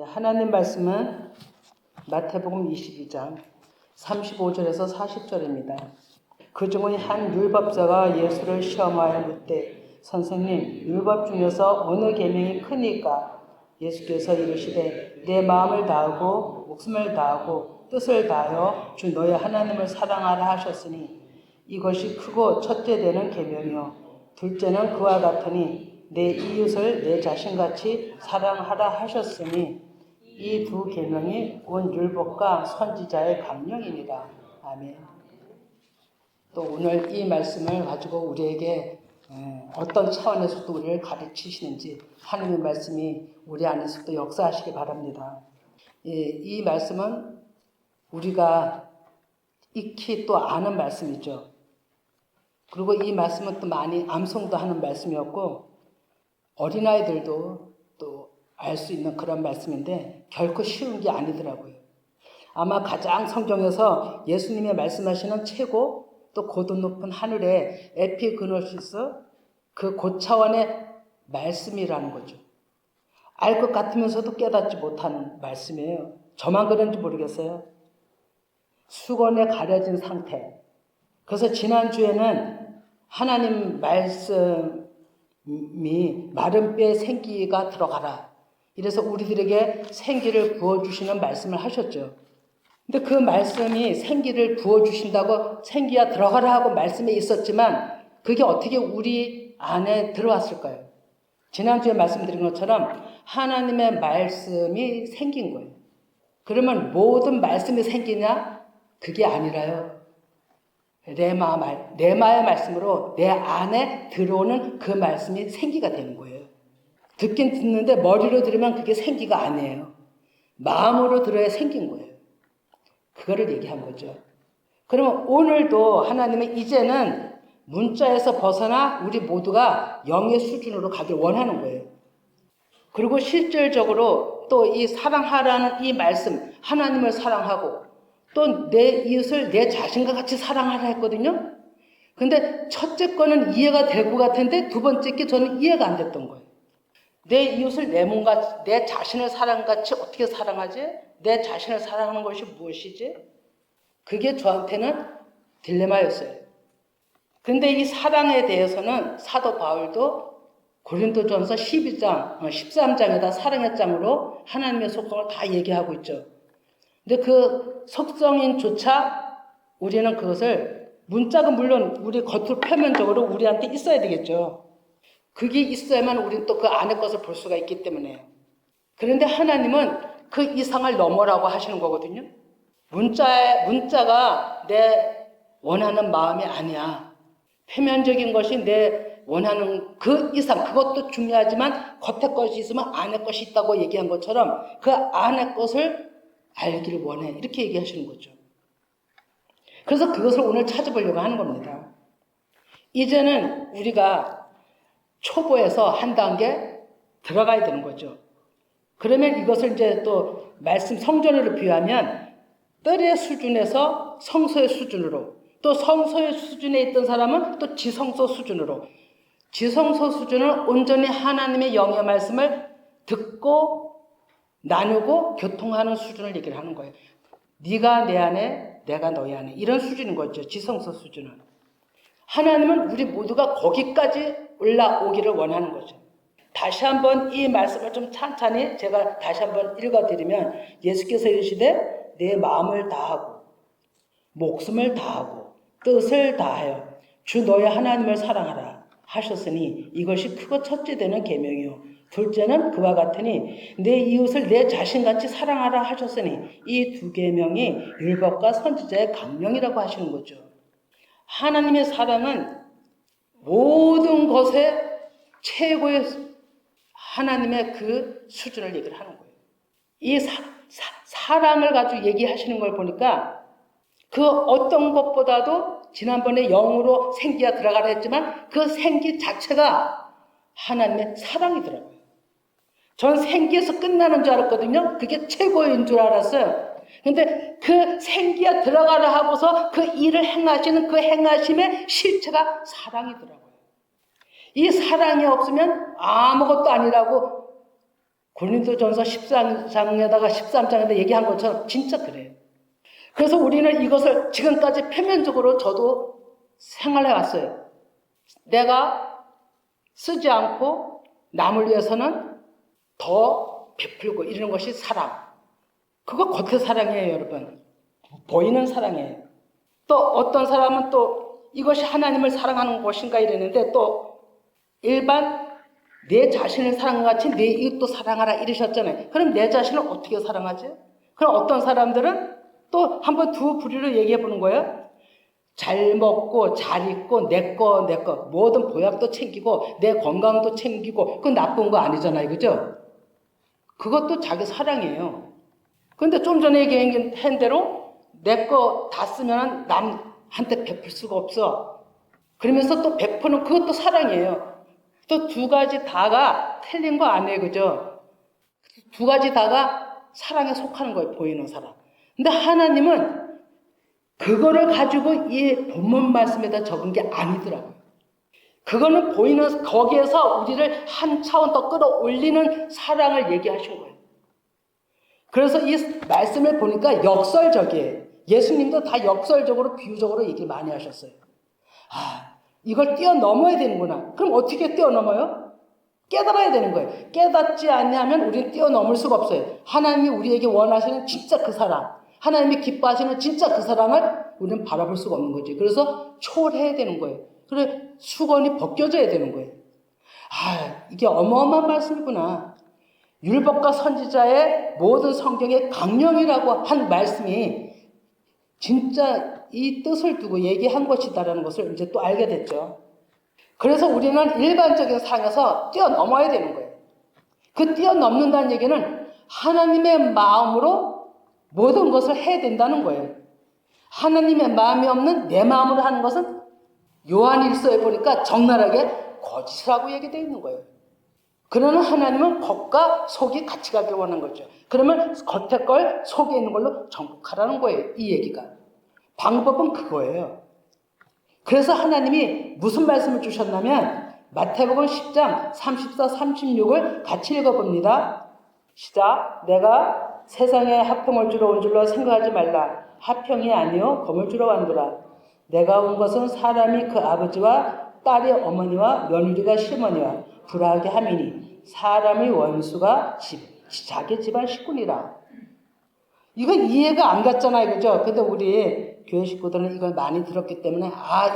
하나님 말씀은 마태복음 22장 35절에서 40절입니다. 그 중에 한 율법자가 예수를 시험하여 묻되 선생님, 율법 중에서 어느 계명이 크니까? 예수께서 이르시되 내 마음을 다하고 목숨을 다하고 뜻을 다하여 주 너의 하나님을 사랑하라 하셨으니 이것이 크고 첫째 되는 계명이요 둘째는 그와 같으니 내 이웃을 내 자신같이 사랑하라 하셨으니 이 두 계명이 온 율법과 선지자의 강령이니라. 아멘. 또 오늘 이 말씀을 가지고 우리에게 어떤 차원에서도 우리를 가르치시는지 하나님의 말씀이 우리 안에서도 역사하시기 바랍니다. 이 말씀은 우리가 익히 또 아는 말씀이죠. 그리고 이 말씀은 또 많이 암송도 하는 말씀이었고 어린아이들도 또 알 수 있는 그런 말씀인데 결코 쉬운 게 아니더라고요. 아마 가장 성경에서 예수님의 말씀하시는 최고 또 고도 높은 하늘의 에피그노시스 그 고차원의 말씀이라는 거죠. 알 것 같으면서도 깨닫지 못하는 말씀이에요. 저만 그런지 모르겠어요. 수건에 가려진 상태. 그래서 지난주에는 하나님 말씀이 마른 뼈에 생기가 들어가라. 이래서 우리들에게 생기를 부어주시는 말씀을 하셨죠. 근데 그 말씀이 생기를 부어주신다고 생기가 들어가라 하고 말씀에 있었지만 그게 어떻게 우리 안에 들어왔을까요? 지난주에 말씀드린 것처럼 하나님의 말씀이 생긴 거예요. 그러면 모든 말씀이 생기냐? 그게 아니라요. 레마의 말씀으로 내 안에 들어오는 그 말씀이 생기가 되는 거예요. 듣긴 듣는데 머리로 들으면 그게 생기가 아니에요. 마음으로 들어야 생긴 거예요. 그거를 얘기한 거죠. 그러면 오늘도 하나님은 이제는 문자에서 벗어나 우리 모두가 영의 수준으로 가길 원하는 거예요. 그리고 실질적으로 또 이 사랑하라는 이 말씀, 하나님을 사랑하고 또 내 이웃을 내 자신과 같이 사랑하라 했거든요. 근데 첫째 거는 이해가 될 것 같은데 두 번째 게 저는 이해가 안 됐던 거예요. 내 이웃을 내 몸같이, 내 자신을 사랑같이 어떻게 사랑하지? 내 자신을 사랑하는 것이 무엇이지? 그게 저한테는 딜레마였어요. 근데 이 사랑에 대해서는 사도 바울도 고린도전서 13장에다 사랑의 장으로 하나님의 속성을 다 얘기하고 있죠. 근데 그 속성인조차 우리는 그것을 문자가 물론 우리 겉으로 표면적으로 우리한테 있어야 되겠죠. 그게 있어야만 우리는 또 그 안의 것을 볼 수가 있기 때문에. 그런데 하나님은 그 이상을 넘어라고 하시는 거거든요. 문자가 내 원하는 마음이 아니야. 표면적인 것이 내 원하는 그 이상, 그것도 중요하지만 겉에 것이 있으면 안의 것이 있다고 얘기한 것처럼 그 안의 것을 알기를 원해. 이렇게 얘기하시는 거죠. 그래서 그것을 오늘 찾아보려고 하는 겁니다. 이제는 우리가 초보에서 한 단계 들어가야 되는 거죠. 그러면 이것을 이제 또 말씀 성전으로 비유하면 뜰의 수준에서 성소의 수준으로 또 성소의 수준에 있던 사람은 또 지성소 수준으로 지성소 수준은 온전히 하나님의 영의 말씀을 듣고 나누고 교통하는 수준을 얘기를 하는 거예요. 네가 내 안에 내가 너희 안에 이런 수준인 거죠. 지성소 수준은. 하나님은 우리 모두가 거기까지 올라오기를 원하는 거죠. 다시 한번 이 말씀을 좀 찬찬히 제가 다시 한번 읽어드리면 예수께서 이르시되 내 마음을 다하고 목숨을 다하고 뜻을 다하여 주 너의 하나님을 사랑하라 하셨으니 이것이 크고 첫째 되는 계명이요 둘째는 그와 같으니 내 이웃을 내 자신같이 사랑하라 하셨으니 이 두 계명이 율법과 선지자의 강령이라고 하시는 거죠. 하나님의 사랑은 모든 것의 최고의 하나님의 그 수준을 얘기를 하는 거예요. 이 사랑을 가지고 얘기하시는 걸 보니까 그 어떤 것보다도 지난번에 영으로 생기가 들어가라 했지만 그 생기 자체가 하나님의 사랑이더라고요. 전 생기에서 끝나는 줄 알았거든요. 그게 최고인 줄 알았어요. 근데 그 생기가 들어가라 하고서 그 일을 행하시는 그 행하심의 실체가 사랑이더라고요. 이 사랑이 없으면 아무것도 아니라고 고린도전서 13장에다가 13장에다 얘기한 것처럼 진짜 그래요. 그래서 우리는 이것을 지금까지 표면적으로 저도 생활해 왔어요. 내가 쓰지 않고 남을 위해서는 더 베풀고 이러는 것이 사랑. 그거 겉의 사랑이에요, 여러분. 보이는 사랑이에요. 또 어떤 사람은 또 이것이 하나님을 사랑하는 것인가 이랬는데 또 일반 내 자신을 사랑과 같이 내 이웃도 사랑하라 이러셨잖아요. 그럼 내 자신을 어떻게 사랑하지? 그럼 어떤 사람들은 또 한번 두 부류로 얘기해 보는 거예요. 잘 먹고 잘 입고 내 거 모든 보약도 챙기고 내 건강도 챙기고 그건 나쁜 거 아니잖아요. 그죠? 그것도 자기 사랑이에요. 그런데 좀 전에 얘기한 대로 내 거 다 쓰면 남한테 베풀 수가 없어. 그러면서 또 베푸는 그것도 사랑이에요. 또 두 가지 다가 틀린 거 아니에요. 그죠? 두 가지 다가 사랑에 속하는 거예요. 보이는 사랑. 근데 하나님은 그거를 가지고 이 본문 말씀에다 적은 게 아니더라고요. 그거는 보이는 거기에서 우리를 한 차원 더 끌어올리는 사랑을 얘기하신 거예요. 그래서 이 말씀을 보니까 역설적이에요. 예수님도 다 역설적으로 비유적으로 얘기 많이 하셨어요. 이걸 뛰어넘어야 되는구나. 그럼 어떻게 뛰어넘어요? 깨달아야 되는 거예요. 깨닫지 않냐면 우리는 뛰어넘을 수가 없어요. 하나님이 우리에게 원하시는 진짜 그 사랑, 하나님이 기뻐하시는 진짜 그 사랑을 우리는 바라볼 수가 없는 거지. 그래서 초월해야 되는 거예요. 그래 수건이 벗겨져야 되는 거예요. 이게 어마어마한 말씀이구나. 율법과 선지자의 모든 성경의 강령이라고 한 말씀이 진짜 이 뜻을 두고 얘기한 것이다라는 것을 이제 또 알게 됐죠. 그래서 우리는 일반적인 상에서 뛰어넘어야 되는 거예요. 그 뛰어넘는다는 얘기는 하나님의 마음으로 모든 것을 해야 된다는 거예요. 하나님의 마음이 없는 내 마음으로 하는 것은 요한일서에 보니까 적나라하게 거짓이라고 얘기되어 있는 거예요. 그러나 하나님은 겉과 속이 같이 가길 원한 거죠. 그러면 겉에 걸 속에 있는 걸로 정복하라는 거예요. 이 얘기가. 방법은 그거예요. 그래서 하나님이 무슨 말씀을 주셨냐면 마태복음 10장 34, 36을 같이 읽어봅니다. 시작. 내가 세상에 화평을 주러 온 줄로 생각하지 말라. 화평이 아니요 검을 주러 왔노라. 내가 온 것은 사람이 그 아버지와 딸이 어머니와 며느리가 시어머니와 불화하게 함이니 사람의 원수가 자기 집안 식구니라. 이건 이해가 안 갔잖아요. 그죠? 근데 우리 교회 식구들은 이걸 많이 들었기 때문에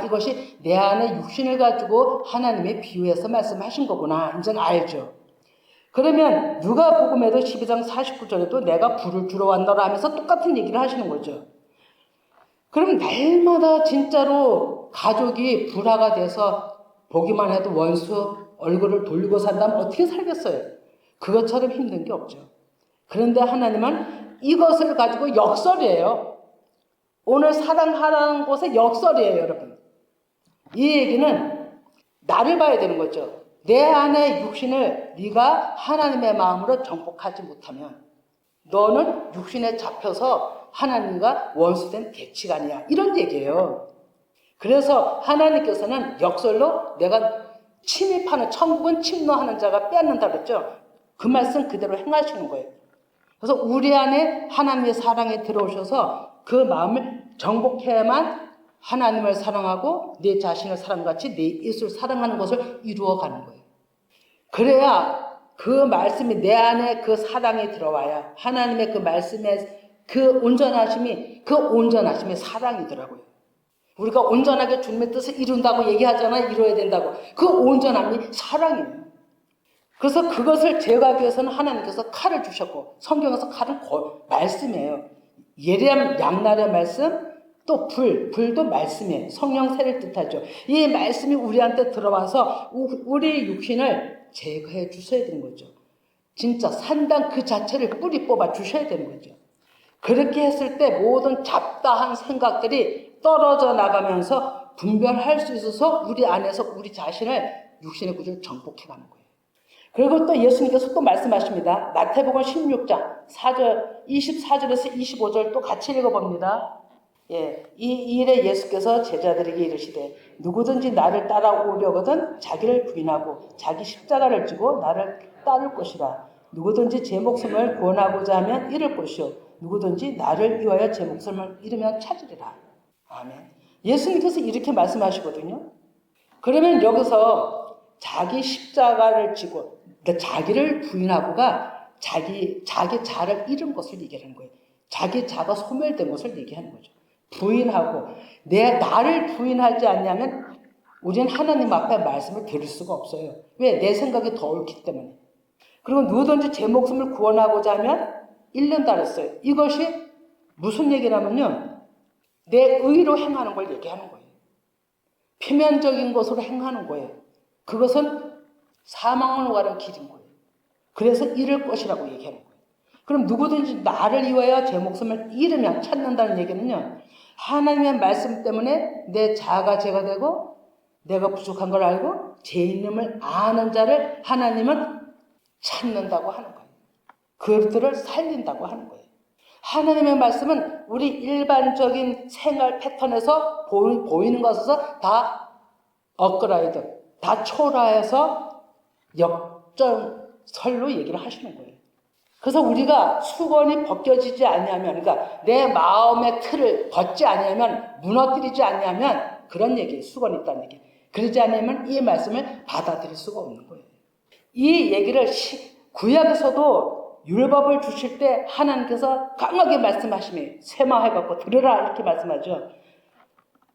이것이 내 안에 육신을 가지고 하나님의 비유해서 말씀하신 거구나. 이제는 알죠. 그러면 누가복음에도 12장 49절에도 내가 불을 주러 왔노라 하면서 똑같은 얘기를 하시는 거죠. 그럼 날마다 진짜로 가족이 불화가 돼서 보기만 해도 원수 얼굴을 돌리고 산다면 어떻게 살겠어요? 그것처럼 힘든 게 없죠. 그런데 하나님은 이것을 가지고 역설이에요. 오늘 사랑하라는 곳에 역설이에요, 여러분. 이 얘기는 나를 봐야 되는 거죠. 내 안의 육신을 네가 하나님의 마음으로 정복하지 못하면 너는 육신에 잡혀서 하나님과 원수된 대치간이야. 이런 얘기예요. 그래서 하나님께서는 역설로 내가 침입하는 천국은 침노하는 자가 빼앗는다 그랬죠. 그 말씀 그대로 행하시는 거예요. 그래서 우리 안에 하나님의 사랑이 들어오셔서 그 마음을 정복해야만 하나님을 사랑하고 내 자신을 사랑같이 내 이웃을 사랑하는 것을 이루어가는 거예요. 그래야 그 말씀이 내 안에 그 사랑이 들어와야 하나님의 그 말씀의 그 온전하심이 사랑이더라고요. 우리가 온전하게 주님의 뜻을 이룬다고 얘기하잖아요. 이루어야 된다고. 그 온전함이 사랑이에요. 그래서 그것을 제어하기 위해서는 하나님께서 칼을 주셨고 성경에서 칼은 말씀이에요. 예리한 양날의 말씀 또 불도 말씀이에요. 성령 세를 뜻하죠. 이 말씀이 우리한테 들어와서 우리 육신을 제거해 주셔야 되는 거죠. 진짜 산당 그 자체를 뿌리 뽑아 주셔야 되는 거죠. 그렇게 했을 때 모든 잡다한 생각들이 떨어져 나가면서 분별할 수 있어서 우리 안에서 우리 자신을 육신의 구조를 정복해가는 거예요. 그리고 또 예수님께서 또 말씀하십니다. 마태복음 16장 24절에서 25절 또 같이 읽어봅니다. 이 일에 예수께서 제자들에게 이르시되 누구든지 나를 따라오려거든 자기를 부인하고 자기 십자가를 지고 나를 따를 것이라. 누구든지 제 목숨을 구원하고자 하면 잃을 것이요 누구든지 나를 위하여 제 목숨을 잃으면 찾으리라. 아멘. 예수님께서 이렇게 말씀하시거든요. 그러면 여기서 자기 십자가를 지고 그러니까 자기를 부인하고가 자기 자를 잃은 것을 얘기하는 거예요. 자기 자가 소멸된 것을 얘기하는 거죠. 부인하고 나를 부인하지 않냐면 우리는 하나님 앞에 말씀을 들을 수가 없어요. 왜? 내 생각이 더 옳기 때문에. 그리고 누구든지 제 목숨을 구원하고자 하면 잃는다 그랬어요. 이것이 무슨 얘기냐면요. 내 의로 행하는 걸 얘기하는 거예요. 표면적인 것으로 행하는 거예요. 그것은 사망으로 가는 길인 거예요. 그래서 잃을 것이라고 얘기하는 거예요. 그럼 누구든지 나를 위하여 제 목숨을 잃으면 찾는다는 얘기는요. 하나님의 말씀 때문에 내 자아가 죄가 되고 내가 부족한 걸 알고 죄 있음을 아는 자를 하나님은 찾는다고 하는 거예요. 그들을 살린다고 하는 거예요. 하나님의 말씀은 우리 일반적인 생활 패턴에서 보이는 것에서 다 업그레이드, 다 초라해서 역전설로 얘기를 하시는 거예요. 그래서 우리가 수건이 벗겨지지 않냐면, 그러니까 내 마음의 틀을 벗지 않냐면, 무너뜨리지 않냐면 그런 얘기예요. 수건이 있다는 얘기. 그러지 않으면 이 말씀을 받아들일 수가 없는 거예요. 이 얘기를 구약에서도 율법을 주실 때 하나님께서 강하게 말씀하시며 세마해갖고 들으라 이렇게 말씀하죠.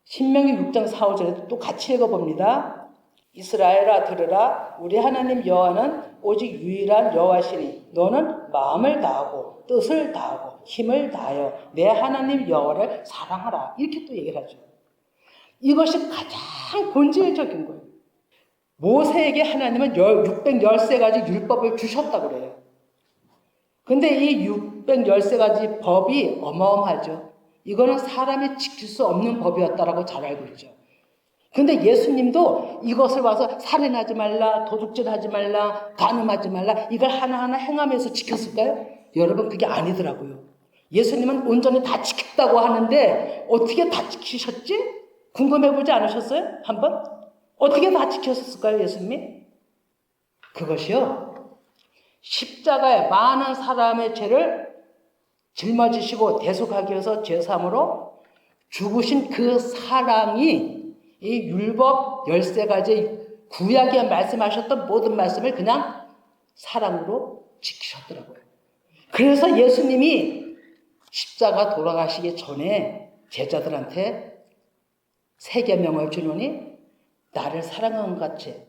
신명기 6장 4, 5절에도 또 같이 읽어봅니다. 이스라엘아 들으라 우리 하나님 여호와는 오직 유일한 여호와시니 너는 마음을 다하고 뜻을 다하고 힘을 다하여 내 하나님 여호와를 사랑하라 이렇게 또 얘기를 하죠. 이것이 가장 본질적인 거예요. 모세에게 하나님은 613가지 율법을 주셨다고 그래요. 근데 이 613가지 법이 어마어마하죠. 이거는 사람이 지킬 수 없는 법이었다라고 잘 알고 있죠. 근데 예수님도 이것을 와서 살인하지 말라, 도둑질하지 말라, 간음하지 말라 이걸 하나하나 행하면서 지켰을까요? 여러분 그게 아니더라고요. 예수님은 온전히 다 지켰다고 하는데 어떻게 다 지키셨지? 궁금해보지 않으셨어요? 한번? 어떻게 다 지켰을까요, 예수님이? 그것이요. 십자가에 많은 사람의 죄를 짊어지시고 대속하기 위해서 죄사함으로 죽으신 그 사랑이 이 율법 13가지 구약에 말씀하셨던 모든 말씀을 그냥 사랑으로 지키셨더라고요. 그래서 예수님이 십자가 돌아가시기 전에 제자들한테 세 계명을 주노니 나를 사랑한 것 같이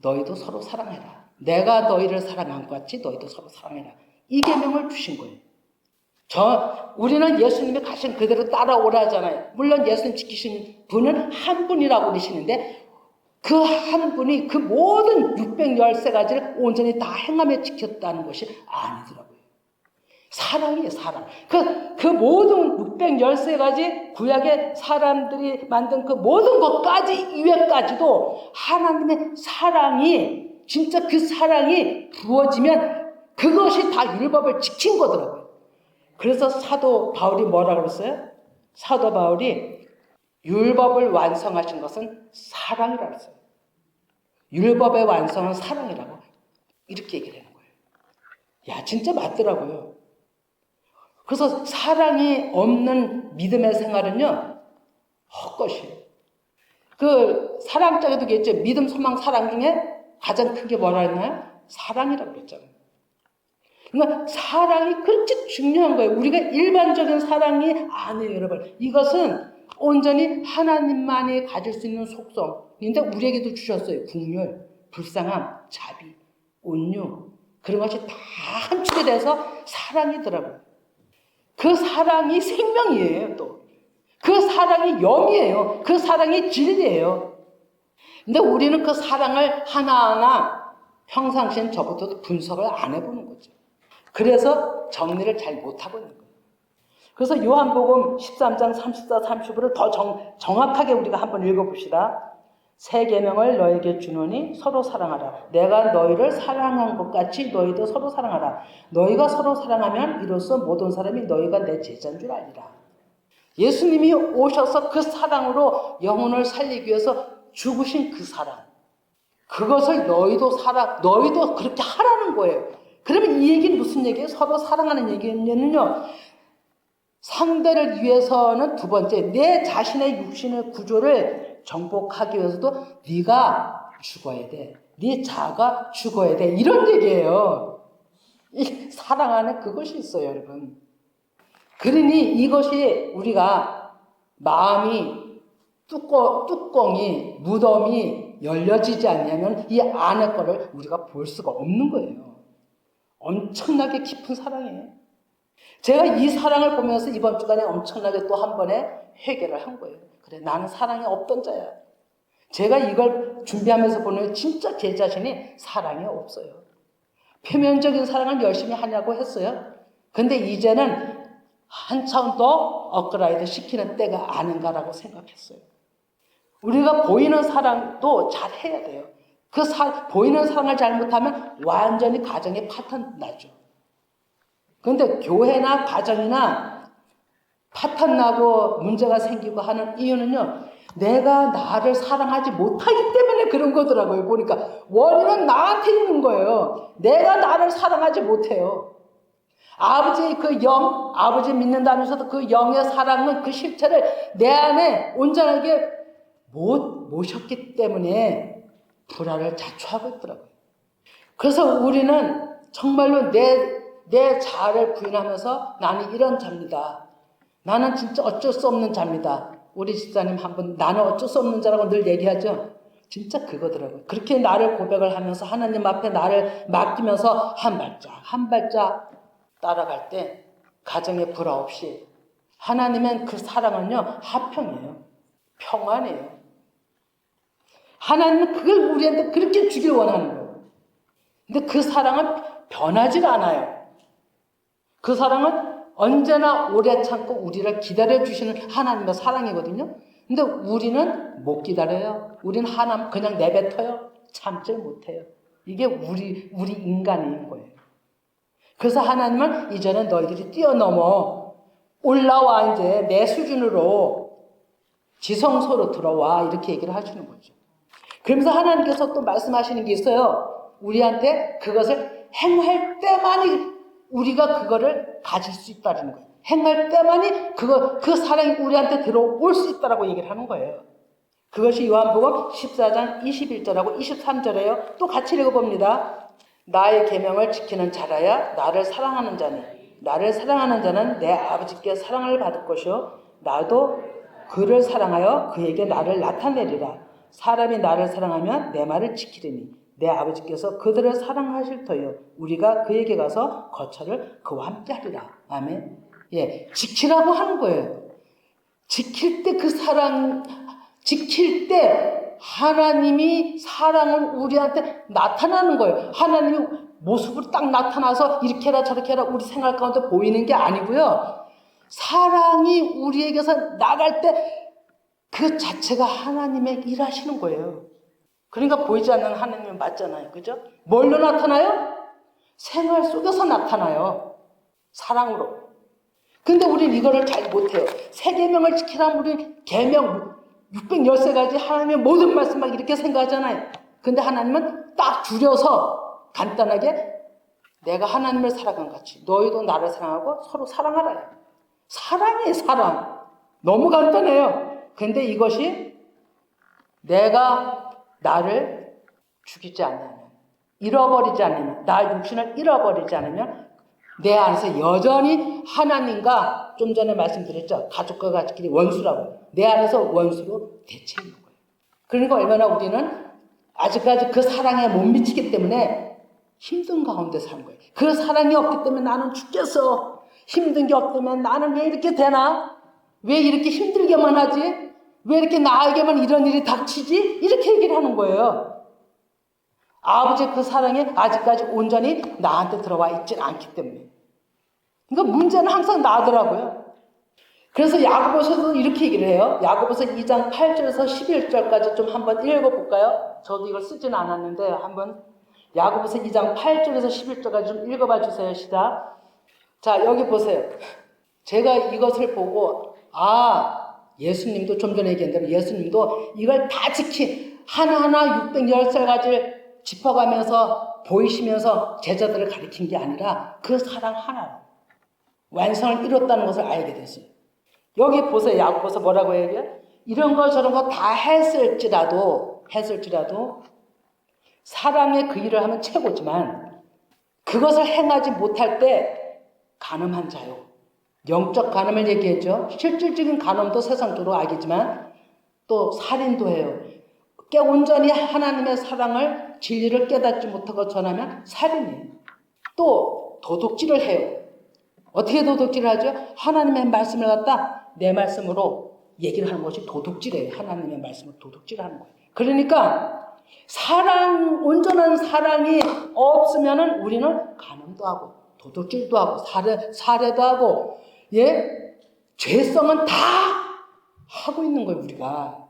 너희도 서로 사랑해라. 내가 너희를 사랑한 것 같이 너희도 서로 사랑해라. 이 계명을 주신 거예요. 우리는 예수님이 가신 그대로 따라오라 하잖아요. 물론 예수님 지키신 분은 한 분이라고 그러시는데 그 한 분이 그 모든 613가지를 온전히 다 행하며 지켰다는 것이 아니더라고요. 사랑이에요, 사랑. 그 모든 613가지 구약의 사람들이 만든 그 모든 것까지 이외까지도 하나님의 사랑이 진짜 그 사랑이 부어지면 그것이 다 율법을 지킨 거더라고요. 그래서 사도 바울이 뭐라 그랬어요? 사도 바울이 율법을 완성하신 것은 사랑이라고 했어요. 율법의 완성은 사랑이라고 이렇게 얘기를 하는 거예요. 야, 진짜 맞더라고요. 그래서 사랑이 없는 믿음의 생활은요, 헛것이에요. 그 사랑짝에도 얘기했죠. 믿음, 소망, 사랑 중에 가장 큰 게 뭐라 했나요? 사랑이라고 그랬잖아요. 그러니까 사랑이 그렇게 중요한 거예요. 우리가 일반적인 사랑이 아니에요, 여러분. 이것은 온전히 하나님만이 가질 수 있는 속성인데 우리에게도 주셨어요. 긍휼, 불쌍함, 자비, 온유 그런 것이 다 함축이 돼서 사랑이더라고요. 그 사랑이 생명이에요. 또 그 사랑이 영이에요. 그 사랑이 진리예요. 근데 우리는 그 사랑을 하나하나 평상시엔 저부터도 분석을 안 해보는 거죠. 그래서 정리를 잘 못하고 있는 거예요. 그래서 요한복음 13장 34, 35를 더 정확하게 우리가 한번 읽어봅시다. 새 계명을 너에게 주노니 서로 사랑하라. 내가 너희를 사랑한 것 같이 너희도 서로 사랑하라. 너희가 서로 사랑하면 이로써 모든 사람이 너희가 내 제자인 줄 알리라. 예수님이 오셔서 그 사랑으로 영혼을 살리기 위해서 죽으신 그 사랑. 그것을 너희도 그렇게 하라는 거예요. 그러면 이 얘기는 무슨 얘기예요? 서로 사랑하는 얘기는요. 상대를 위해서는 두 번째, 내 자신의 육신의 구조를 정복하기 위해서도 네가 죽어야 돼. 네 자아가 죽어야 돼. 이런 얘기예요. 이 사랑 안에 그것이 있어요, 여러분. 그러니 이것이 우리가 마음이 뚜껑이 무덤이 열려지지 않냐면 이 안의 거를 우리가 볼 수가 없는 거예요. 엄청나게 깊은 사랑이에요. 제가 이 사랑을 보면서 이번 주간에 엄청나게 또 한 번에 회개를 한 거예요. 그래, 나는 사랑이 없던 자야. 제가 이걸 준비하면서 보는 진짜 제 자신이 사랑이 없어요. 표면적인 사랑을 열심히 하냐고 했어요. 근데 이제는 한참 더 업그레이드 시키는 때가 아닌가라고 생각했어요. 우리가 보이는 사랑도 잘 해야 돼요. 보이는 사랑을 잘못하면 완전히 가정에 파탄 나죠. 그런데 교회나 가정이나 파탄 나고 문제가 생기고 하는 이유는요, 내가 나를 사랑하지 못하기 때문에 그런 거더라고요. 보니까 원인은 나한테 있는 거예요. 내가 나를 사랑하지 못해요. 아버지의 그 영, 아버지 믿는다면서도 그 영의 사랑은 그 실체를 내 안에 온전하게 못 모셨기 때문에 불화를 자초하고 있더라고요. 그래서 우리는 정말로 내 자아를 부인하면서 나는 이런 자입니다. 나는 진짜 어쩔 수 없는 자입니다. 우리 집사님 한 분 나는 어쩔 수 없는 자라고 늘 얘기하죠. 진짜 그거더라고요. 그렇게 나를 고백을 하면서 하나님 앞에 나를 맡기면서 한 발짝 따라갈 때 가정에 불화 없이 하나님은 그 사랑은요 화평이에요. 평안이에요. 하나님은 그걸 우리한테 그렇게 주길 원하는 거예요. 근데 그 사랑은 변하지가 않아요. 그 사랑은 언제나 오래 참고 우리를 기다려주시는 하나님의 사랑이거든요. 근데 우리는 못 기다려요. 우리는 하나님 그냥 내뱉어요. 참질 못해요. 이게 우리 인간인 거예요. 그래서 하나님은 이제는 너희들이 뛰어넘어 올라와 이제 내 수준으로 지성소로 들어와 이렇게 얘기를 하시는 거죠. 그러면서 하나님께서 또 말씀하시는 게 있어요. 우리한테 그것을 행할 때만이 우리가 그거를 가질 수 있다는 거예요. 행할 때만이 그 사랑이 우리한테 들어올 수 있다라고 얘기를 하는 거예요. 그것이 요한복음 14장 21절하고 23절이에요. 또 같이 읽어봅니다. 나의 계명을 지키는 자라야 나를 사랑하는 자니 나를 사랑하는 자는 내 아버지께 사랑을 받을 것이요 나도 그를 사랑하여 그에게 나를 나타내리라. 사람이 나를 사랑하면 내 말을 지키리니 내 아버지께서 그들을 사랑하실 터요 우리가 그에게 가서 거처를 그와 함께 하리라. 아멘. 예, 지키라고 하는 거예요. 지킬 때 지킬 때 하나님이 사랑을 우리한테 나타나는 거예요. 하나님이 모습으로 딱 나타나서 이렇게 해라 저렇게 해라 우리 생활 가운데 보이는 게 아니고요. 사랑이 우리에게서 나갈 때 그 자체가 하나님의 일하시는 거예요. 그러니까 보이지 않는 하나님은 맞잖아요. 그죠? 뭘로 나타나요? 생활 속에서 나타나요. 사랑으로. 근데 우리는 이거를 잘 못해요. 새 계명을 지키라면 우리 계명 613가지 하나님의 모든 말씀 막 이렇게 생각하잖아요. 근데 하나님은 딱 줄여서 간단하게 내가 하나님을 사랑한 같이 너희도 나를 사랑하고 서로 사랑하라. 사랑이에요. 사랑. 너무 간단해요. 근데 이것이 내가 나를 죽이지 않으면 잃어버리지 않으면 나 육신을 잃어버리지 않으면 내 안에서 여전히 하나님과 좀 전에 말씀드렸죠. 가족과 가족끼리 원수라고. 내 안에서 원수로 대체 있는 거예요. 그러니까 얼마나 우리는 아직까지 그 사랑에 못 미치기 때문에 힘든 가운데 사는 거예요. 그 사랑이 없기 때문에 나는 죽겠어. 힘든 게 없다면 나는 왜 이렇게 되나? 왜 이렇게 힘들게만 하지? 왜 이렇게 나에게만 이런 일이 닥치지? 이렇게 얘기를 하는 거예요. 아버지의 그 사랑이 아직까지 온전히 나한테 들어와 있진 않기 때문에. 그러니까 문제는 항상 나더라고요. 그래서 야고보서도 이렇게 얘기를 해요. 야고보서 2장 8절에서 11절까지 좀 한번 읽어볼까요? 저도 이걸 쓰진 않았는데 한번 야고보서 2장 8절에서 11절까지 좀 읽어봐 주세요. 시작. 자, 여기 보세요. 제가 이것을 보고 예수님도 좀 전에 얘기한 대로 예수님도 이걸 다 지킨 하나하나 610가지를 짚어가면서 보이시면서 제자들을 가리킨 게 아니라 그 사랑 하나 완성을 이뤘다는 것을 알게 됐어요. 여기 보세요. 야고보서 뭐라고 얘기해요? 이런 거 저런 거 다 했을지라도 사랑의 그 일을 하면 최고지만 그것을 행하지 못할 때 간음한 자요. 영적 간음을 얘기했죠. 실질적인 간음도 세상적으로 알겠지만 또 살인도 해요. 온전히 하나님의 사랑을 진리를 깨닫지 못하고 전하면 살인이에요. 또 도둑질을 해요. 어떻게 도둑질을 하죠? 하나님의 말씀을 갖다 내 말씀으로 얘기를 하는 것이 도둑질이에요. 하나님의 말씀을 도둑질하는 거예요. 그러니까 온전한 사랑이 없으면은 우리는 간음도 하고 도둑질도 하고 살해도 하고 죄성은 다 하고 있는 거예요. 우리가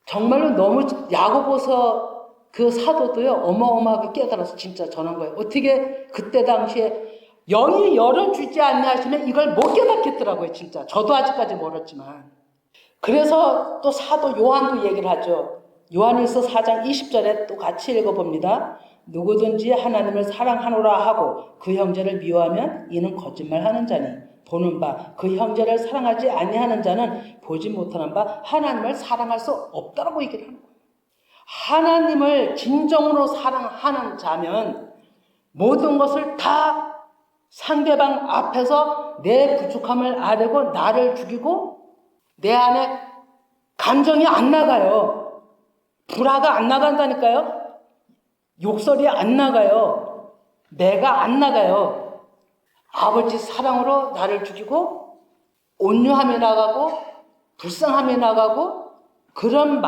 정말로 너무 야고보서 그 사도도요 어마어마하게 깨달아서 진짜 전한 거예요. 어떻게 그때 당시에 영이 열어주지 않냐 하시면 이걸 못 깨닫겠더라고요. 진짜 저도 아직까지 멀었지만. 그래서 또 사도 요한도 얘기를 하죠. 요한일서 4장 20절에 또 같이 읽어봅니다. 누구든지 하나님을 사랑하노라 하고 그 형제를 미워하면 이는 거짓말하는 자니 보는 바 그 형제를 사랑하지 아니하는 자는 보지 못하는 바 하나님을 사랑할 수 없다라고 얘기를 하는 거예요. 하나님을 진정으로 사랑하는 자면 모든 것을 다 상대방 앞에서 내 부족함을 아뢰고 나를 죽이고 내 안에 감정이 안 나가요. 불화가 안 나간다니까요. 욕설이 안 나가요. 내가 안 나가요. 아버지 사랑으로 나를 죽이고 온유함이 나가고 불쌍함이 나가고 그런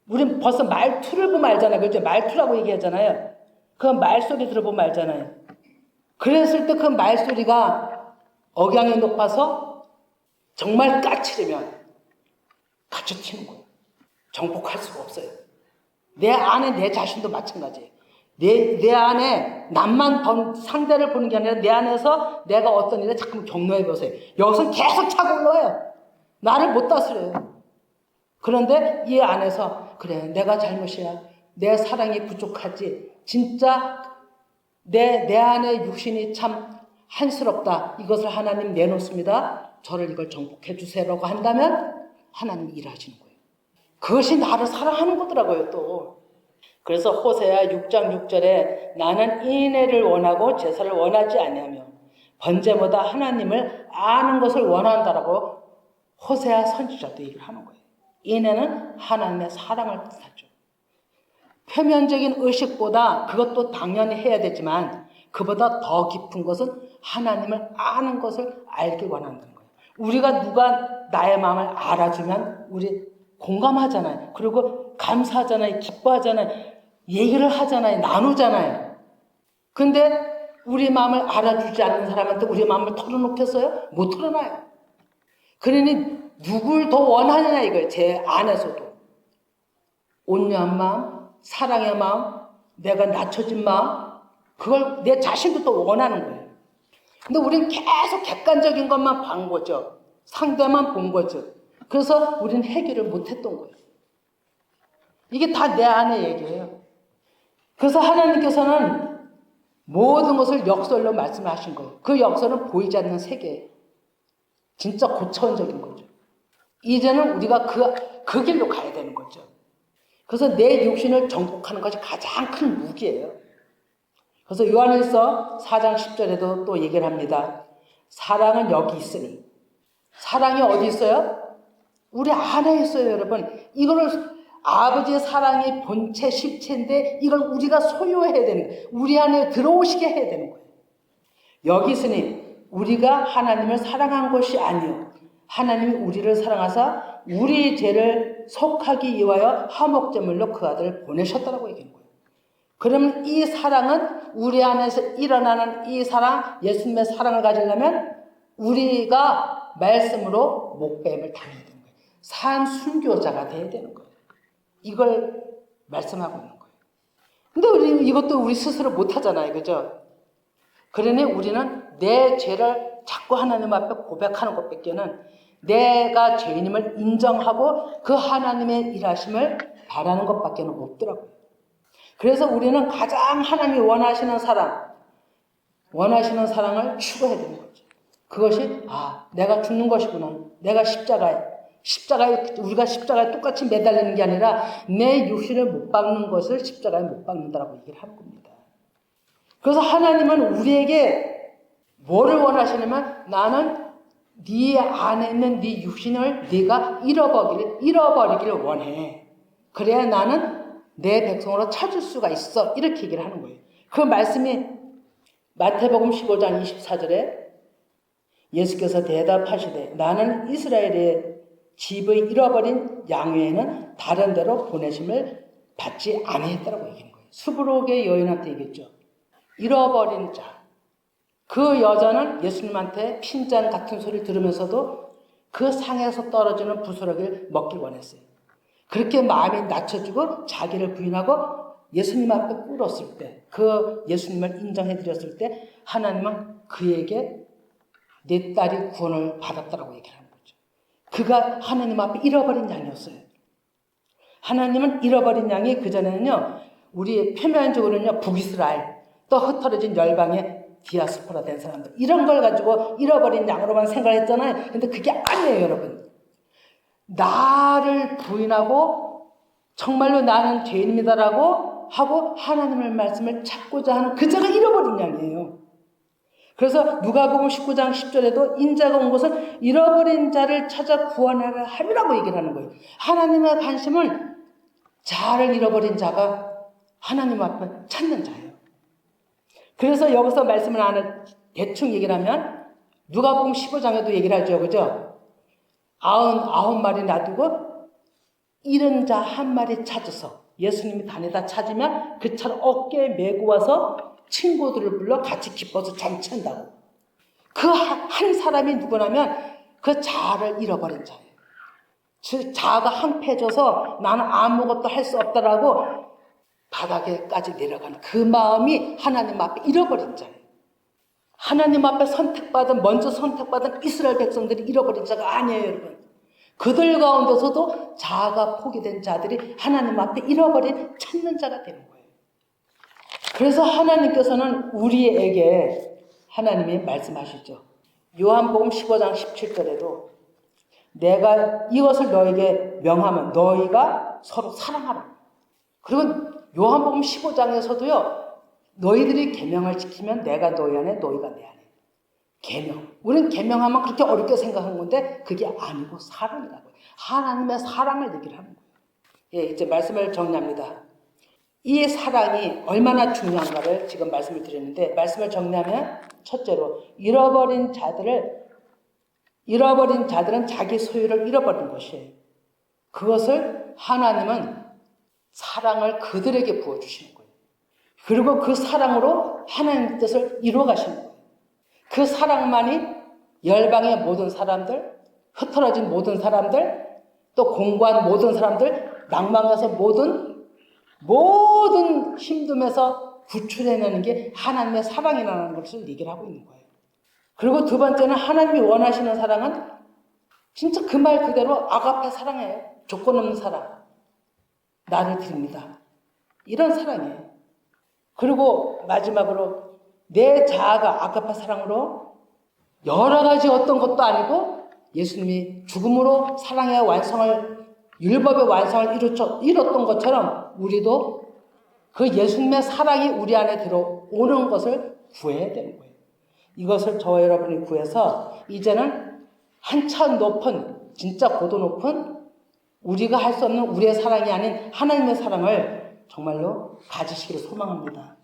우린 벌써 말투를 보면 알잖아요. 그죠? 말투라고 얘기하잖아요. 그 말소리 들어보면 알잖아요. 그랬을 때 그 말소리가 억양이 높아서 정말 까칠하면 같이 튀는 거예요. 정복할 수가 없어요. 내 안에 내 자신도 마찬가지예요. 내 안에 남만 상대를 보는 게 아니라 내 안에서 내가 어떤 일에 자꾸 경로해 보세요. 여기서 계속 차고 올라와요. 나를 못 다스려요. 그런데 이 안에서 그래 내가 잘못이야. 내 사랑이 부족하지. 진짜 내 안에 육신이 참 한스럽다. 이것을 하나님 내놓습니다. 저를 이걸 정복해 주세요라고 한다면 하나님이 일하시는 거예요. 그것이 나를 사랑하는 거더라고요 또. 그래서 호세아 6장 6절에 나는 인애를 원하고 제사를 원하지 아니하며 번제보다 하나님을 아는 것을 원한다라고 호세아 선지자도 얘기를 하는 거예요. 인애는 하나님의 사랑을 뜻하죠. 표면적인 의식보다 그것도 당연히 해야 되지만 그보다 더 깊은 것은 하나님을 아는 것을 알기 원한다는 거예요. 우리가 누가 나의 마음을 알아주면 우리 공감하잖아요. 그리고 감사하잖아요. 기뻐하잖아요. 얘기를 하잖아요. 나누잖아요. 근데 우리 마음을 알아주지 않는 사람한테 우리 마음을 털어놓겠어요? 못 털어놔요. 그러니 누굴 더 원하느냐 이거예요. 제 안에서도. 온유한 마음, 사랑의 마음, 내가 낮춰진 마음, 그걸 내 자신도 또 원하는 거예요. 근데 우리는 계속 객관적인 것만 본 거죠. 상대만 본 거죠. 그래서 우리는 해결을 못했던 거예요. 이게 다 내 안의 얘기예요. 그래서 하나님께서는 모든 것을 역설로 말씀하신 거예요. 그 역설은 보이지 않는 세계예요. 진짜 고차원적인 거죠. 이제는 우리가 그 길로 가야 되는 거죠. 그래서 내 육신을 정복하는 것이 가장 큰 무기예요. 그래서 요한일서 4장 10절에도 또 얘기를 합니다. 사랑은 여기 있으니. 사랑이 어디 있어요? 우리 안에 있어요, 여러분. 이거를 아버지의 사랑이 본체 실체인데 이걸 우리가 소유해야 되는 거예요. 우리 안에 들어오시게 해야 되는 거예요. 여기 있으니 우리가 하나님을 사랑한 것이 아니요 하나님이 우리를 사랑하사 우리 죄를 속하기 위하여 화목제물로 그 아들을 보내셨다고 얘기하는 거예요. 그러면 이 사랑은 우리 안에서 일어나는 이 사랑, 예수님의 사랑을 가지려면 우리가 말씀으로 목배임을 당해야 되는 거예요. 산 순교자가 돼야 되는 거예요. 이걸 말씀하고 있는 거예요. 근데 이것도 우리 스스로 못하잖아요. 그죠? 그러니 우리는 내 죄를 자꾸 하나님 앞에 고백하는 것밖에는 내가 죄인임을 인정하고 그 하나님의 일하심을 바라는 것밖에는 없더라고요. 그래서 우리는 가장 하나님이 원하시는 사랑을 추구해야 되는 거죠. 그것이 내가 죽는 것이구나. 내가 우리가 십자가에 똑같이 매달리는 게 아니라 내 육신을 못 박는 것을 십자가에 못 박는다라고 얘기를 하는 겁니다. 그래서 하나님은 우리에게 뭐를 원하시냐면 나는 네 안에 있는 네 육신을 네가 잃어버리기를 원해. 그래야 나는 내 백성으로 찾을 수가 있어. 이렇게 얘기를 하는 거예요. 그 말씀이 마태복음 15장 24절에 예수께서 대답하시되 나는 이스라엘의 집의 잃어버린 양 외에는 다른 데로 보내심을 받지 아니했다라고 얘기하는 거예요. 수브록의 여인한테 얘기했죠. 잃어버린 자. 그 여자는 예수님한테 핀잔 같은 소리를 들으면서도 그 상에서 떨어지는 부스러기를 먹길 원했어요. 그렇게 마음이 낮춰지고 자기를 부인하고 예수님 앞에 꿇었을 때, 그 예수님을 인정해드렸을 때 하나님은 그에게 내 딸이 구원을 받았다라고 얘기하는 거죠. 그가 하나님 앞에 잃어버린 양이었어요. 하나님은 잃어버린 양이 그전에는요, 우리 표면적으로는요, 북이스라엘, 또 흩어진 열방의 디아스포라 된 사람들, 이런 걸 가지고 잃어버린 양으로만 생각했잖아요. 근데 그게 아니에요, 여러분. 나를 부인하고 정말로 나는 죄인입니다라고 하고 하나님의 말씀을 찾고자 하는 그 자가 잃어버린 양이에요. 그래서 누가복음 19장 10절에도 인자가 온 것은 잃어버린 자를 찾아 구원하려 함이라고 얘기를 하는 거예요. 하나님의 관심을 자아를 잃어버린 자가 하나님 앞에 찾는 자예요. 그래서 여기서 말씀을 하는 대충 얘기를 하면 누가복음 15장에도 얘기를 하죠. 그죠? 99마리 놔두고 잃은 자 한 마리 찾아서 예수님이 다니다 찾으면 그 차를 어깨에 메고 와서 친구들을 불러 같이 기뻐서 잔치한다고. 그 한 사람이 누구냐면 그 자아를 잃어버린 자예요. 즉 자아가 황폐해져서 나는 아무것도 할 수 없다라고 바닥에까지 내려가는 그 마음이 하나님 앞에 잃어버린 자예요. 하나님 앞에 먼저 선택받은 이스라엘 백성들이 잃어버린 자가 아니에요, 여러분. 그들 가운데서도 자아가 포기된 자들이 하나님 앞에 잃어버린 찾는 자가 되는 거예요. 그래서 하나님께서는 우리에게 하나님이 말씀하시죠. 요한복음 15장 17절에도 내가 이것을 너에게 명하면 너희가 서로 사랑하라. 그리고 요한복음 15장에서도요. 너희들이 계명을 지키면 내가 너희 안에 너희가 내 안에. 계명. 우리는 계명하면 그렇게 어렵게 생각하는 건데 그게 아니고 사랑이라고요. 하나님의 사랑을 얘기를 하는 거예요. 예, 이제 말씀을 정리합니다. 이 사랑이 얼마나 중요한가를 지금 말씀을 드렸는데 말씀을 정리하면 첫째로 잃어버린 자들은 자기 소유를 잃어버린 것이에요. 그것을 하나님은 사랑을 그들에게 부어주시는 거예요. 그리고 그 사랑으로 하나님의 뜻을 이루어 가시는 거예요. 그 사랑만이 열방의 모든 사람들, 흩어진 모든 사람들, 또 공고한 모든 사람들, 낭망에서 모든 힘듦에서 구출해내는 게 하나님의 사랑이라는 것을 얘기를 하고 있는 거예요. 그리고 두 번째는 하나님이 원하시는 사랑은 진짜 그 말 그대로 아가페 사랑이에요. 조건 없는 사랑. 나를 드립니다. 이런 사랑이에요. 그리고 마지막으로 내 자아가 아가페 사랑으로 여러 가지 어떤 것도 아니고 예수님이 죽음으로 사랑의 완성을 율법의 완성을 이뤘던 것처럼 우리도 그 예수님의 사랑이 우리 안에 들어오는 것을 구해야 되는 거예요. 이것을 저와 여러분이 구해서 이제는 한참 높은 진짜 고도 높은 우리가 할 수 없는 우리의 사랑이 아닌 하나님의 사랑을 정말로 가지시기를 소망합니다.